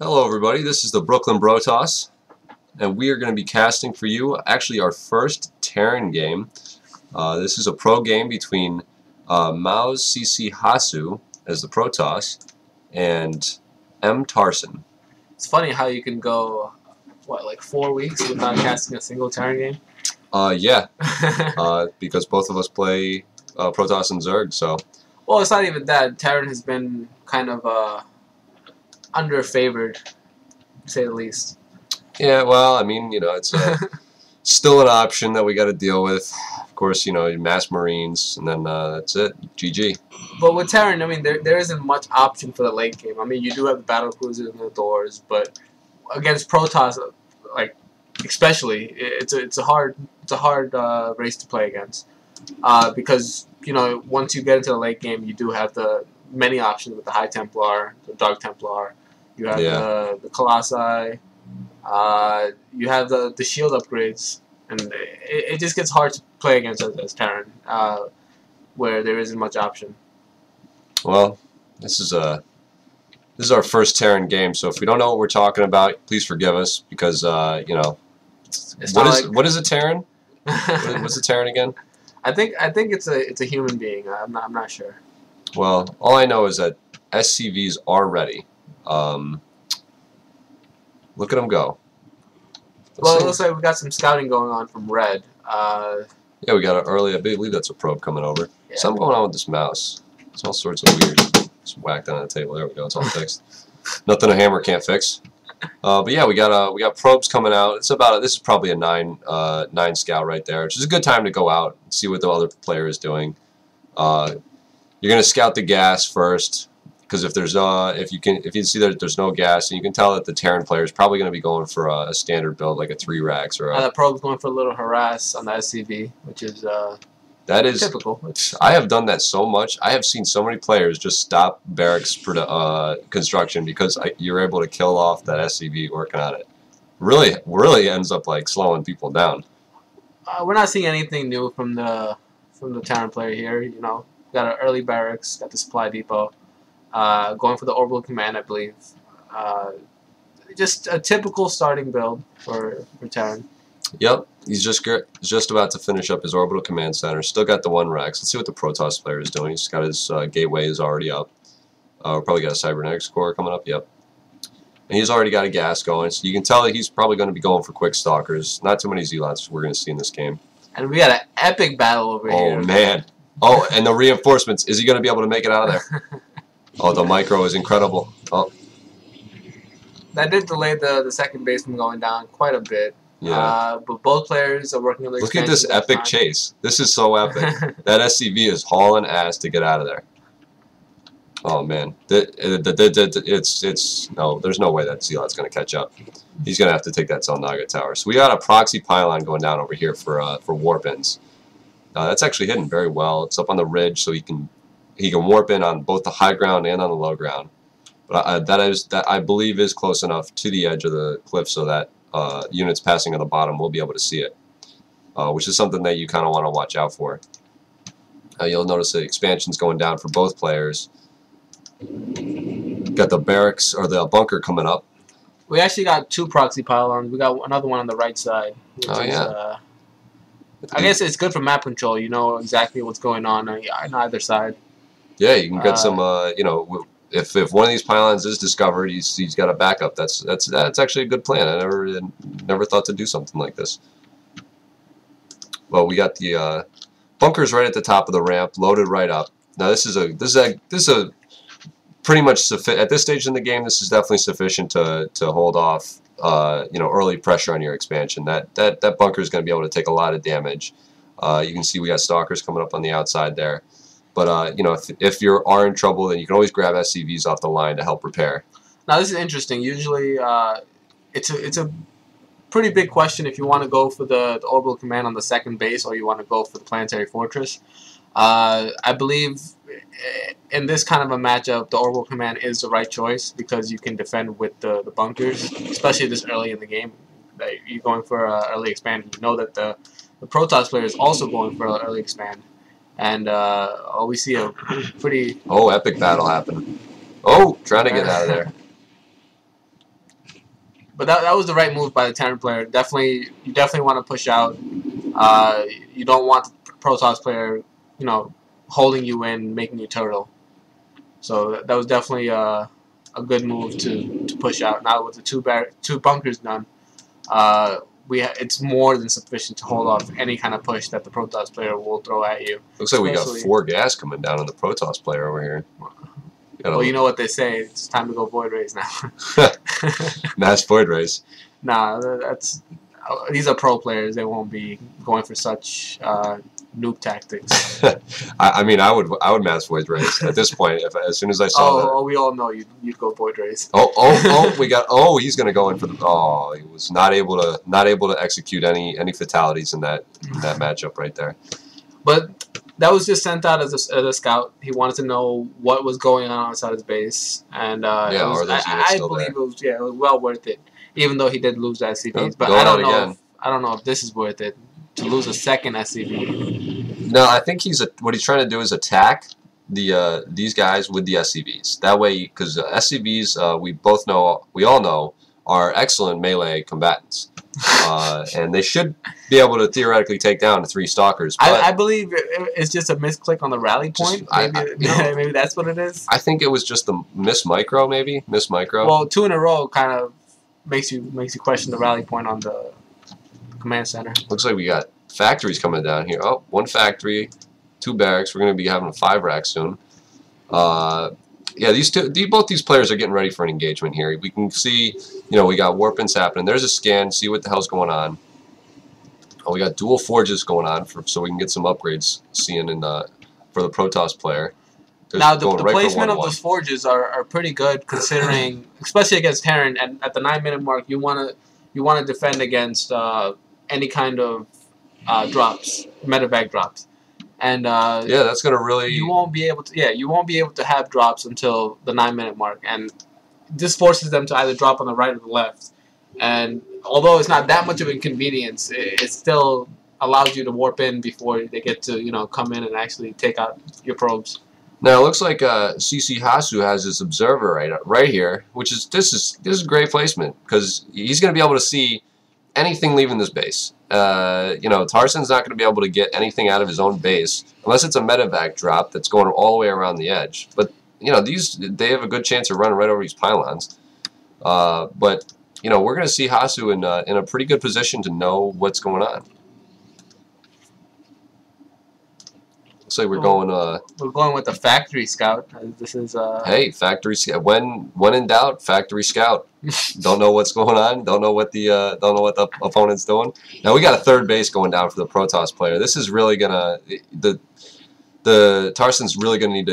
Hello everybody, this is the Brooklyn Brotoss, and we are going to be casting for you actually our first Terran game. This is a pro game between Mao's CC Hasu as the Protoss and M. Tarson. It's funny how you can go, what, like 4 weeks without casting a single Terran game? Yeah, because both of us play Protoss and Zerg, so... Well, it's not even that. Terran has been kind of under-favored, to say the least. Yeah, well, I mean, it's still an option that we got to deal with. Of course, mass Marines, and then that's it. GG. But with Terran, I mean, there isn't much option for the late game. I mean, you do have the battle cruisers and the doors, but against Protoss, like especially, it's a hard race to play against, because once you get into the late game, you do have the many options with the High Templar, the Dark Templar. You have the Colossi. You have the shield upgrades, and it just gets hard to play against as Terran, where there isn't much option. Well, this is our first Terran game, so if we don't know what we're talking about, please forgive us because what is a Terran? What's a Terran again? I think it's a human being. I'm not sure. Well, all I know is that SCVs are ready. Look at them go. Well, it looks like we got some scouting going on from Red. Yeah, we got it early. I believe that's a probe coming over. Yeah. Something going on with this mouse. It's all sorts of weird. Just whacked on the table. There we go. It's all fixed. Nothing a hammer can't fix. But yeah, we got probes coming out. It's about this is probably a 9 scout right there, which is a good time to go out and see what the other player is doing. You're gonna scout the gas first, because if you see that there's no gas, and you can tell that the Terran player is probably gonna be going for a standard build like a 3 racks or a. The probe's going for a little harass on the SCV, which is that is typical. I have done that so much. I have seen so many players just stop barracks construction because you're able to kill off that SCV working on it. Really ends up like slowing people down. We're not seeing anything new from the Terran player here. Got an early barracks, got the supply depot, going for the orbital command, I believe. Just a typical starting build for Terran. Yep, he's just about to finish up his orbital command center. Still got the 1 Rex. Let's see what the Protoss player is doing. He's got his gateway is already up. We'll probably got a cybernetics core coming up. Yep, and he's already got a gas going. So you can tell that he's probably going to be going for quick stalkers. Not too many zealots we're going to see in this game. And we got an epic battle over here. Oh man! Oh, and the reinforcements. Is he going to be able to make it out of there? Oh, the micro is incredible. Oh, that did delay the second base from going down quite a bit. Yeah. But both players are working on their. Look at this epic chase. This is so epic. That SCV is hauling ass to get out of there. Oh man, it's no. There's no way that Zealot's going to catch up. He's going to have to take that Zelnaga tower. So we got a proxy pylon going down over here for warp ins. That's actually hidden very well. It's up on the ridge, so he can warp in on both the high ground and on the low ground. But that I believe is close enough to the edge of the cliff so that units passing on the bottom will be able to see it, which is something that you kind of want to watch out for. You'll notice the expansion's going down for both players. Got the barracks or the bunker coming up. We actually got 2 proxy pylons. We got another one on the right side. Oh yeah. I guess it's good for map control. You know exactly what's going on either side. Yeah, you can get some. If one of these pylons is discovered, he's got a backup. That's actually a good plan. I never thought to do something like this. Well, we got the bunkers right at the top of the ramp, loaded right up. Now this is a pretty much at this stage in the game. This is definitely sufficient to hold off early pressure on your expansion. That bunker is going to be able to take a lot of damage. You can see we got stalkers coming up on the outside there. But if you are in trouble, then you can always grab SCVs off the line to help repair. Now this is interesting. Usually, it's a pretty big question if you want to go for the orbital command on the second base or you want to go for the planetary fortress. I believe in this kind of a matchup, the orbital command is the right choice because you can defend with the bunkers, especially this early in the game. You're going for an early expand. You know that the Protoss player is also going for an early expand. And we see a pretty... Oh, epic battle happening. Oh, trying to get out of there. But that was the right move by the Terran player. You definitely want to push out. You don't want the Protoss player, holding you in, making you turtle. So that was definitely a good move to push out. Now with the two bunkers done, it's more than sufficient to hold off any kind of push that the Protoss player will throw at you. Looks like we got 4 gas coming down on the Protoss player over here. Well, you know what they say. It's time to go void race now. Mass void race. Nah, these are pro players. They won't be going for such noob tactics. I mean, I would mass void race at this point. As soon as I saw that. Oh, we all know you'd go void race. He's gonna go in for the. Oh, he was not able to execute any fatalities in that matchup right there. But that was just sent out as a scout. He wanted to know what was going on outside his base, and I believe it was well worth it, even though he did lose the SCVs. But I don't know if this is worth it to lose a second SCV. No, I think what he's trying to do is attack these guys with the SCVs. That way, because SCVs we all know are excellent melee combatants. And they should be able to theoretically take down 3 stalkers. But I believe it's just a misclick on the rally point. Maybe that's what it is. I think it was just the miss micro. Well, 2 in a row kind of makes you question the rally point on the command center. Looks like we got factories coming down here. Oh, 1 factory, 2 barracks. We're going to be having a 5 rack soon. Yeah, both these players are getting ready for an engagement here. We can see, we got warpins happening. There's a scan, see what the hell's going on. Oh, we got dual forges going on, so we can get some upgrades for the Protoss player. Now, the placement of those forges are pretty good, considering, especially against Terran, and at the 9-minute mark, you want to defend against any kind of drops, medevac drops. And yeah, that's gonna really. You won't be able to have drops until the 9-minute mark, and this forces them to either drop on the right or the left. And although it's not that much of an inconvenience, it still allows you to warp in before they get to come in and actually take out your probes. Now it looks like CC Hasu has his observer right here, which is this is great placement because he's gonna be able to see anything leaving this base. Tarson's not going to be able to get anything out of his own base unless it's a medevac drop that's going all the way around the edge. But they have a good chance of running right over these pylons. But we're going to see Hasu in a pretty good position to know what's going on. Looks like we're going with the factory scout. This is hey, factory scout. When in doubt, factory scout. Don't know what's going on. Don't know what the opponent's doing. Now we got a 3rd base going down for the Protoss player. This is really gonna the Tarson's really gonna need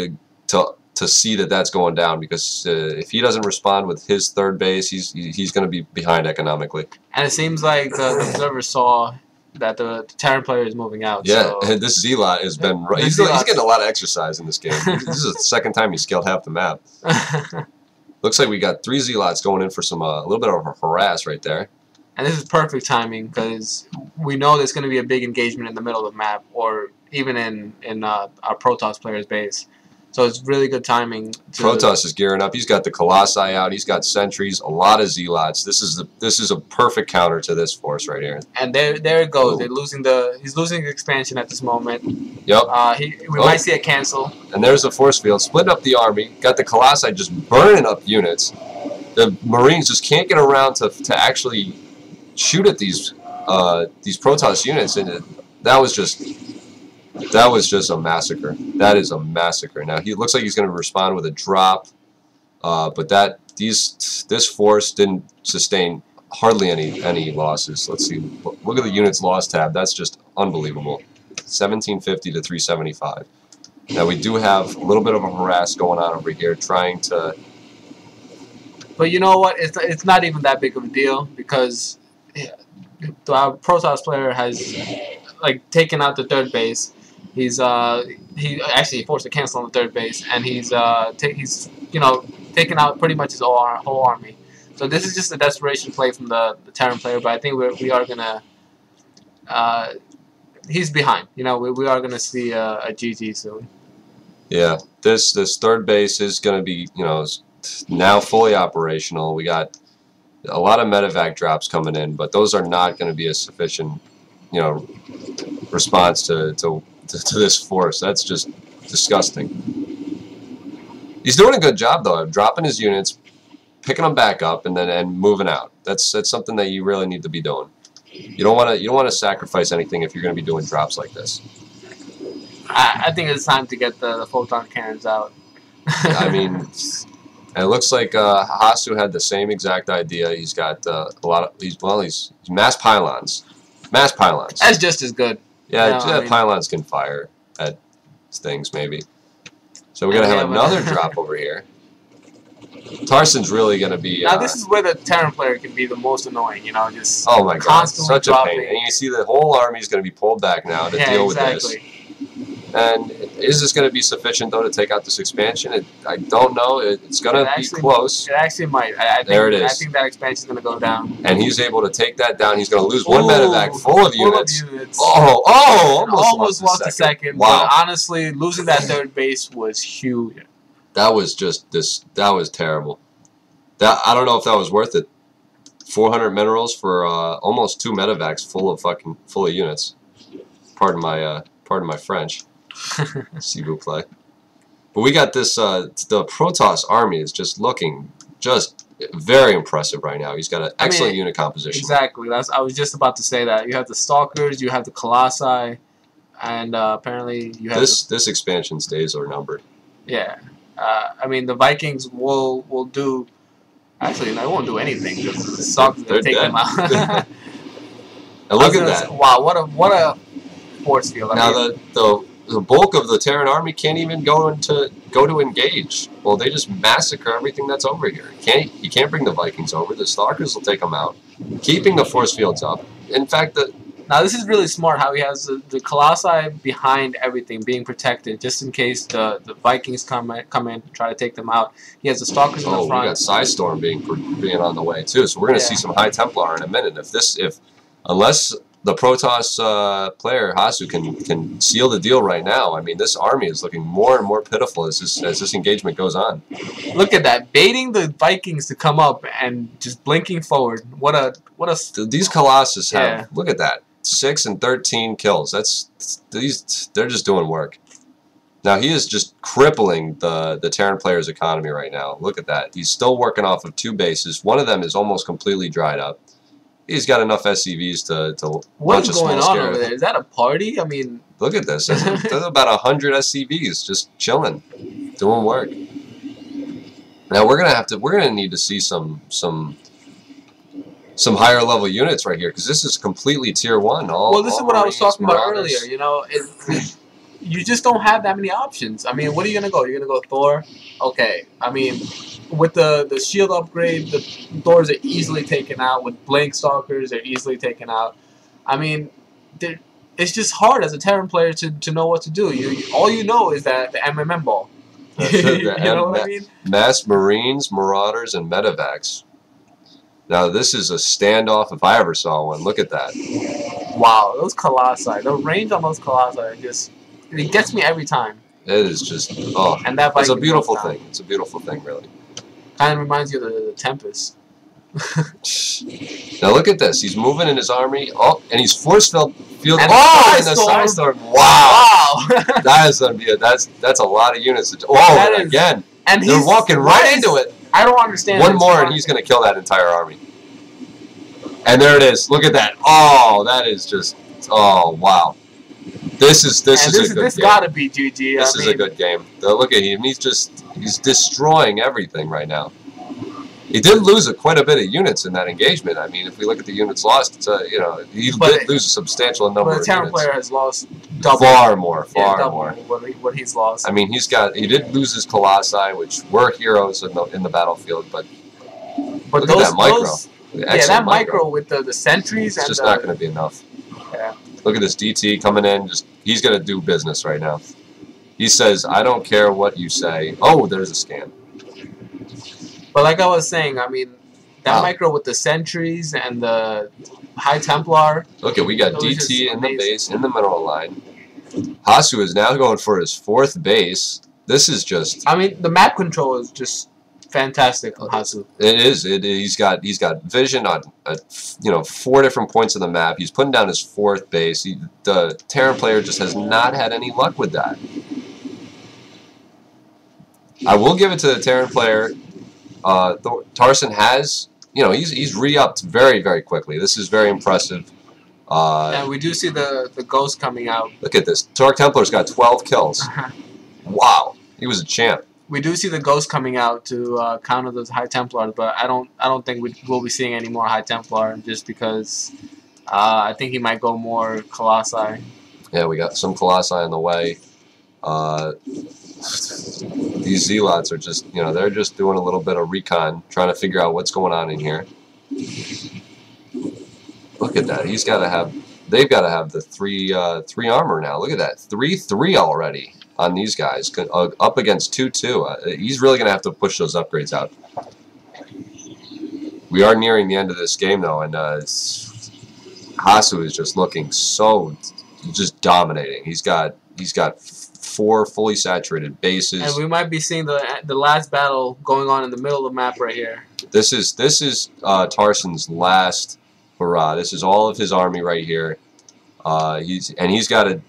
to see that that's going down, because if he doesn't respond with his 3rd base, he's gonna be behind economically. And it seems like the observer saw that the Terran player is moving out. Yeah, so. This Zealot has been. He's getting a lot of exercise in this game. This is the 2nd time he scaled half the map. Looks like we got 3 Zealots going in for some a little bit of a harass right there. And this is perfect timing because we know there's going to be a big engagement in the middle of the map, or even in our Protoss player's base. So it's really good timing. Protoss is gearing up. He's got the Colossi out. He's got sentries, a lot of Zealots. This is a perfect counter to this force right here. And there it goes. He's losing the expansion at this moment. Yep. We might see a cancel. And there's the force field. Split up the army. Got the Colossi just burning up units. The Marines just can't get around to actually shoot at these Protoss units, and that was just a massacre. That is a massacre. Now he looks like he's going to respond with a drop, but this force didn't sustain hardly any losses. Let's see. Look at the units lost tab. That's just unbelievable. 1750 to 375. Now we do have a little bit of a harass going on over here, trying to. But you know what? It's not even that big of a deal, because our Protoss player has taken out the 3rd base. He actually forced a cancel on the 3rd base, and he's taken out pretty much his whole army. So this is just a desperation play from the Terran player, but I think we are gonna he's behind. We are gonna see a GG soon. Yeah, this 3rd base is gonna be now fully operational. We got A lot of medevac drops coming in, but those are not going to be a sufficient, you know, response to this force. That's just disgusting. He's doing a good job though, of dropping his units, picking them back up, and moving out. That's something that you really need to be doing. You don't want to sacrifice anything if you're going to be doing drops like this. I think it's time to get the photon cannons out. I mean, it looks like Hasu had the same exact idea. He's got a lot of he's mass pylons. Mass pylons. That's just as good. Yeah, I mean, pylons can fire at things maybe. So we're gonna have another drop over here. Tarson's really gonna be. Now this is where the Terran player can be the most annoying. You know, just oh my god, such dropping. a pain. And you see the whole army is gonna be pulled back now to deal with this. And is this going to be sufficient, though, to take out this expansion? I don't know. It's going to be close. It actually might. I think, there it is. I think that expansion is going to go down. And he's able to take that down. He's going to lose one medevac full of units. Almost lost a second. Wow. But honestly, losing that third base was huge. That was just that was terrible. I don't know if that was worth it. 400 minerals for almost 2 medevacs full of units. Pardon my French. S'il vous plaît. But we got this, the Protoss army is just looking very impressive right now. He's got an excellent unit composition. Exactly. I was just about to say that. You have the Stalkers, you have the Colossi, and apparently you have... This expansion's days are numbered. Yeah. I mean, the Vikings will do... Actually, they won't do anything. The Stalkers will take them out. And look at that. Wow, what a force field. Now the bulk of the Terran army can't even go to engage. Well, they just massacre everything that's over here. You can't bring the Vikings over. The Stalkers will take them out, keeping the force fields up. In fact, now this is really smart how he has the Colossi behind everything, being protected, just in case the Vikings come in and try to take them out. He has the Stalkers in the front. Oh, we got Psystorm being on the way too. So we're going to see some High Templar in a minute. Unless the Protoss player Hasu can seal the deal right now. I mean, this army is looking more and more pitiful as this engagement goes on. Look at that, baiting the Vikings to come up and just blinking forward. What a these Colossus have. Look at that, 6 and 13 kills. They're just doing work. Now he is just crippling the Terran player's economy right now. Look at that. He's still working off of 2 bases. One of them is almost completely dried up. He's got enough SCVs to What's going on over there? Is that a party? I mean, look at this. There's about 100 SCVs just chilling, doing work. Now we're gonna need to see some higher level units right here because this is completely tier 1. Well, this is what I was talking about earlier. You know, you just don't have that many options. I mean, what are you gonna go? You're gonna go Thor? Okay. I mean, with the shield upgrade, the Thors are easily taken out. With Blink Stalkers, they're easily taken out. I mean, it's just hard as a Terran player to know what to do. All you know is that the MMM ball. You know what I mean? Mass Marines, Marauders, and Medevacs. Now this is a standoff if I ever saw one. Look at that. Wow, those Colossi. The range on those Colossi it gets me every time. It is just and that it's a beautiful thing. It's a beautiful thing, really. Kind of reminds you of the Tempest. Now look at this. He's moving in his army. Oh, and he's force field. And the Psystorm. Wow. That is gonna be that's a lot of units. Again. And they're walking right into it. I don't understand. One more, and he's gonna kill that entire army. And there it is. Look at that. Oh, that is just. Oh, wow. This is a good game. This gotta be GG. This is a good game. Look at him. He's destroying everything right now. He did lose quite a bit of units in that engagement. I mean, if we look at the units lost, he did lose a substantial number of units. But the Terran player has lost double. Far more. What he's lost. I mean, he did lose his Colossi, which were heroes in the battlefield, but look at that micro. That micro with the sentries. It's just not going to be enough. Yeah. Look at this DT coming in. He's going to do business right now. He says, I don't care what you say. Oh, there's a scan. But like I was saying, I mean, that micro with the sentries and the High Templar. Okay, we got DT in the base, in the mineral line. Hasu is now going for his 4th base. This is just... I mean, the map control is just fantastic from Hasu. It is. He's got vision on 4 different points of the map. He's putting down his 4th base. The Terran player just has not had any luck with that. I will give it to the Terran player. Tarson has, he's re-upped very, very quickly. This is very impressive. And we do see the ghost coming out. Look at this. Dark Templar's got 12 kills. Wow, he was a champ. We do see the ghost coming out to counter those High Templars, but I don't think we'll be seeing any more High Templar just because I think he might go more Colossi. Yeah, we got some Colossi in the way. These Zealots are just, they're just doing a little bit of recon, trying to figure out what's going on in here. Look at that. They've got to have the 3 armor now. Look at that. 3-3 already on these guys. Up against 2-2. He's really going to have to push those upgrades out. We are nearing the end of this game, though, and Hasu is just looking just dominating. He's got 4 fully saturated bases. And we might be seeing the last battle going on in the middle of the map right here. This is Tarson's last hurrah. This is all of his army right here. He's got to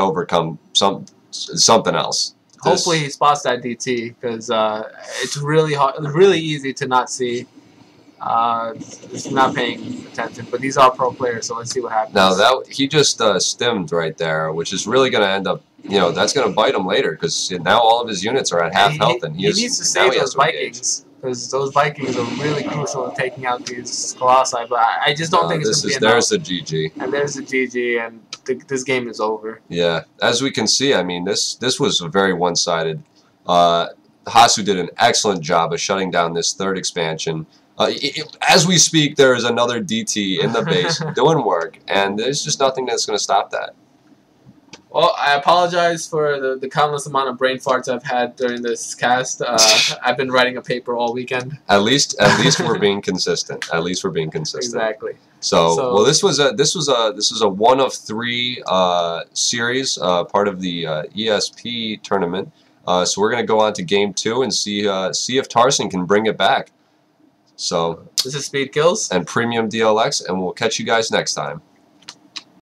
overcome something else. Hopefully he spots that DT because it's really hard, really easy to not see. It's not paying attention, but these are pro players, so let's see what happens. Now he just stimmed right there, which is really going to end up, that's going to bite him later because now all of his units are at half health, and he needs to save those Vikings because those Vikings are really crucial in taking out these Colossi. But I just don't think it's going to be enough. There's the GG, and there's the GG, and this game is over. Yeah, as we can see, I mean this was a very one-sided. Hasu did an excellent job of shutting down this 3rd expansion. As we speak, there is another DT in the base doing work, and there's just nothing that's going to stop that. Well, I apologize for the countless amount of brain farts I've had during this cast. I've been writing a paper all weekend. At least we're being consistent. At least we're being consistent. Exactly. So well, this was a 1 of 3 series, part of the ESP tournament. So we're going to go on to game 2 and see if Tarson can bring it back. So this is Speed Kills and Premium DLX, and we'll catch you guys next time.